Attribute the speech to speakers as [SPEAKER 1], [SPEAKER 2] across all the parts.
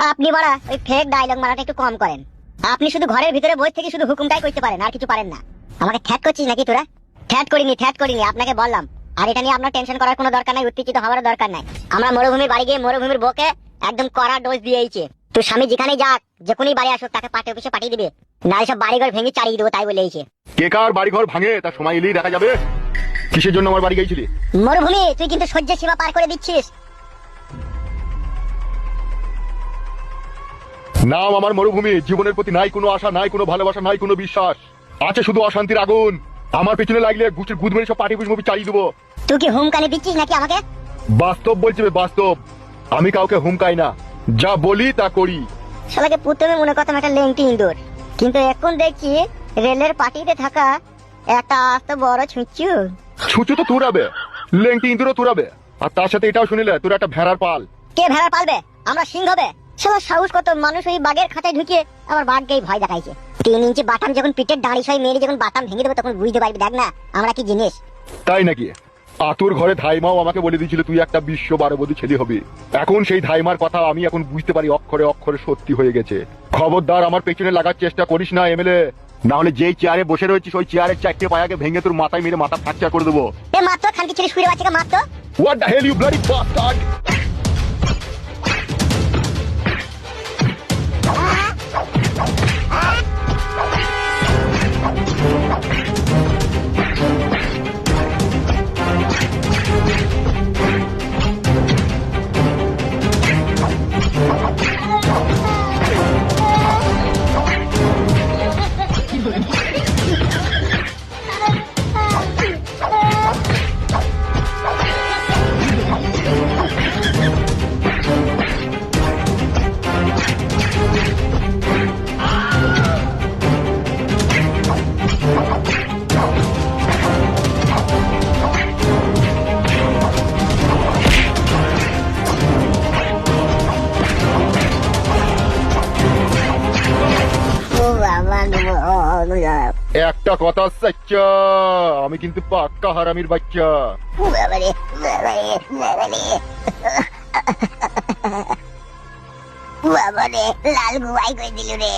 [SPEAKER 1] আপনি বড়া ওই ফেক ডায়লগ মারাটা একটু কম করেন। আপনি শুধু ঘরের ভিতরে বসে থেকে শুধু হুকুমটাই করতে পারেন, আর কিছু পারেন না। আমাকে ঠ্যাট করছিস নাকি তোরা? ঠ্যাট করিনি, আপনাকে বললাম। আর এটা নিয়ে আপনার টেনশন করার কোনো দরকার নাই, উত্তেজিত হওয়ার দরকার নাই। আমরা মরুভূমির বাড়ি গিয়ে মরুভূমির বউকে একদম কড়া ডোজ দিয়েছি। তোর স্বামী যেখানেই যাক, যে কোনই বাড়ি আসুক, তাকে পার্টি অফিসে পাঠিয়ে দিবে, না সব বাড়িঘর ভেঙে চালিয়ে দেবো, তাই বলেছে।
[SPEAKER 2] কে কার বাড়িঘর ভাঙে তার সময় এলেই দেখা যাবে। কিসের জন্য আমার বাড়ি গিয়েছিলি?
[SPEAKER 1] মরুভূমি, তুই কিন্তু সহ্যের সীমা পার করে দিচ্ছিস।
[SPEAKER 2] নাম আমার মরুভূমি, জীবনের প্রতি নাই কোনো আশা, নাই কোনো ভালোবাসা, নাই কোনো বিশ্বাস, আছে শুধু অশান্তির আগুন। আমার পেছনে লাগলে গুছের গুদ মেরে সব পার্টি অফিস মুভি চালিয়ে দেবো।
[SPEAKER 1] তুই কি হুমকানি দিচ্ছিস নাকি আমাকে?
[SPEAKER 2] বাস্তব বলছি বে, বাস্তব। আমি কাউকে হুমকাই না, যা বলি তা করি।
[SPEAKER 1] শালাকে প্রথমে মনে করতাম একটা লেংটি ইঁদুর, কিন্তু এখন দেখছি রেলের পার্টিতে থাকা একটা আস্ত বড় ছুঁচু।
[SPEAKER 2] ছুঁচু তো তুরাবে, লেংটি ইঁদুরও তুরাবে। আর তার সাথে এটাও শুনিলে তোর একটা ভেড়ার পাল।
[SPEAKER 1] কে ভেড়া পালবে? আমরা সিংহ হবে। শালা সাহস কত! মানুষ ওই বাঘের খাঁচায় ঢুকিয়ে আমার বাঘকেই ভয় দেখাইছে। 3 ইঞ্চি বাটাম যখন পিঠের দাঁড়ি সই মেরে যখন বাটাম ভেঙে দেবো, তখন বুঝতে পারবি, দেখ না আমরা কি জিনিস।
[SPEAKER 2] তাই নাকি? আতুর ঘরে ধাইমাও আমাকে বলে দিয়েছিল তুই একটা বিশ্ব বারবধূ ছেলে হবি। এখন সেই ধাইমার কথা আমি এখন বুঝতে পারি, অক্ষরে অক্ষরে সত্যি হয়ে গেছে। খবরদার আমার পেছনে লাগার চেষ্টা করিস না এমএলএ, না হলে যেই চেয়ারে বসে রয়েছিস ওই চেয়ারের 4টে পায়াকে ভেঙে তোর মাথায় মেরে মাথা ফ্র্যাকচার করে দেবো।
[SPEAKER 1] এ মাত্র খানকি ছেলে শুয়ে বাচ্চাকে মাত্র।
[SPEAKER 2] What the hell you bloody bastard! একটা কথা সচ্চা, আমি কিন্তু পাক্কা হারামির বাচ্চা।
[SPEAKER 1] লাল গুয়াই করে দিল রে।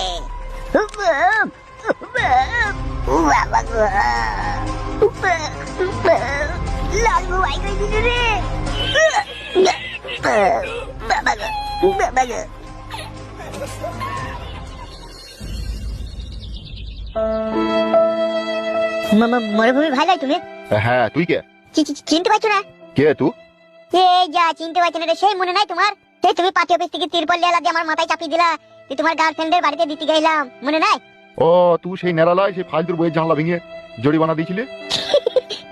[SPEAKER 1] লাল গুয়াই করে দিল রে। বাবা গো, বাবা গো। মরুভূমি ভাই নাই তুমি?
[SPEAKER 2] হ্যাঁ, তুই কে?
[SPEAKER 1] চিনতে পারছো না?
[SPEAKER 2] কে তুই?
[SPEAKER 1] এই যা চিনতে পারছো না রে, সেই মনে নাই তোমার? সেই তুমি পার্টি অফিস থেকে তিরপল লেলা দিয়ে আমার মাথায় চাপিয়ে দিলা, যে তোমার গার্লফ্রেন্ডের বাড়িতে দিতে গেলাম, মনে নাই?
[SPEAKER 2] ও তুই সেই নেড়ালায় সেই ফালতুর বইয়ের জানলা ভেঙে জরিমানা দিয়েছিলি।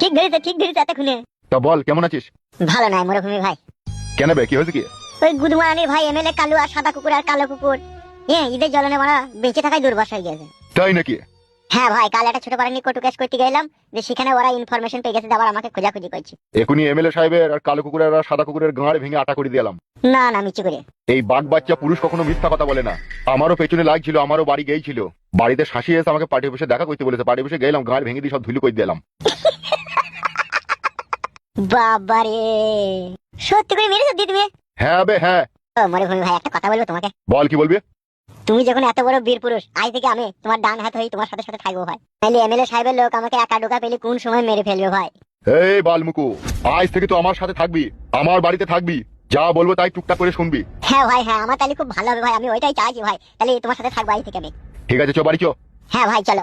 [SPEAKER 1] ঠিক ধরেছে এতক্ষণে।
[SPEAKER 2] তা বল কেমন আছিস?
[SPEAKER 1] ভালো নাই মরুভূমি ভাই।
[SPEAKER 2] কেন বে, কি হয়েছে কি?
[SPEAKER 1] ওই গুদমারানির ভাই এমএলএ কালু আর সাদা কুকুর আর কালো কুকুর, ঈদের জ্বলনে মারা বেঁচে থাকায় দুর্বাস হয়ে গেছে।
[SPEAKER 2] তাই নাকি?
[SPEAKER 1] হ্যাঁ ভাই, কাল একটা ছোট পাড়ানি কটু কেস করতে গেলাম, যে সেখানে ওরা ইনফরমেশন পেয়ে গেছে, আবার আমাকে খোঁজাখুঁজি করছে।
[SPEAKER 2] এখনই এমএলএ সাহেবের আর কালো কুকুরের আর সাদা কুকুরের গাঁড় ভেঙে আটা করে দিলাম।
[SPEAKER 1] না মিচি করে।
[SPEAKER 2] এই বাঘ বাচ্চা পুরুষ কখনো মিথ্যা কথা বলে না। আমারও পেছনে লাগছিল, আমারও বাড়ি গিয়েছিল, বাড়িতে শাসি এসে আমাকে পার্টি অফিসে দেখা করতে বলেছে। পার্টি অফিসে গেলাম, গাঁড় ভেঙে দিয়ে সব ধুলো করে দিলাম।
[SPEAKER 1] বাবারে, সত্যি করে মেরেছো দি তুমি?
[SPEAKER 2] হ্যাঁ বে হ্যাঁ।
[SPEAKER 1] মরুভূমি ভাই, একটা কথা বলবো তোমাকে?
[SPEAKER 2] বল, কি বলবি?
[SPEAKER 1] তুমি যখন এত বড় বীর পুরুষ, আজ থেকে আমি তোমার ডান হাত হয়ে তোমার সাথে সাথে থাকবো ভাই। তাহলে এমএলএ সাহেবের লোক আমাকে একা ঢোকা পেলে কোন সময় মেরে ফেলবে ভাই।
[SPEAKER 2] এই বালমুকু, আজ থেকে তো আমার সাথে থাকবি, আমার বাড়িতে থাকবি, যা বলবো তাই টুকটাক করে শুনবি।
[SPEAKER 1] হ্যাঁ ভাই হ্যাঁ, আমার তাহলে খুব ভালো হবে ভাই, আমি ওইটাই চাইছি ভাই। তাহলে তোমার সাথে থাকবো আজ থেকে আমি।
[SPEAKER 2] ঠিক আছে, চো বাড়ি চো।
[SPEAKER 1] হ্যাঁ ভাই চলো।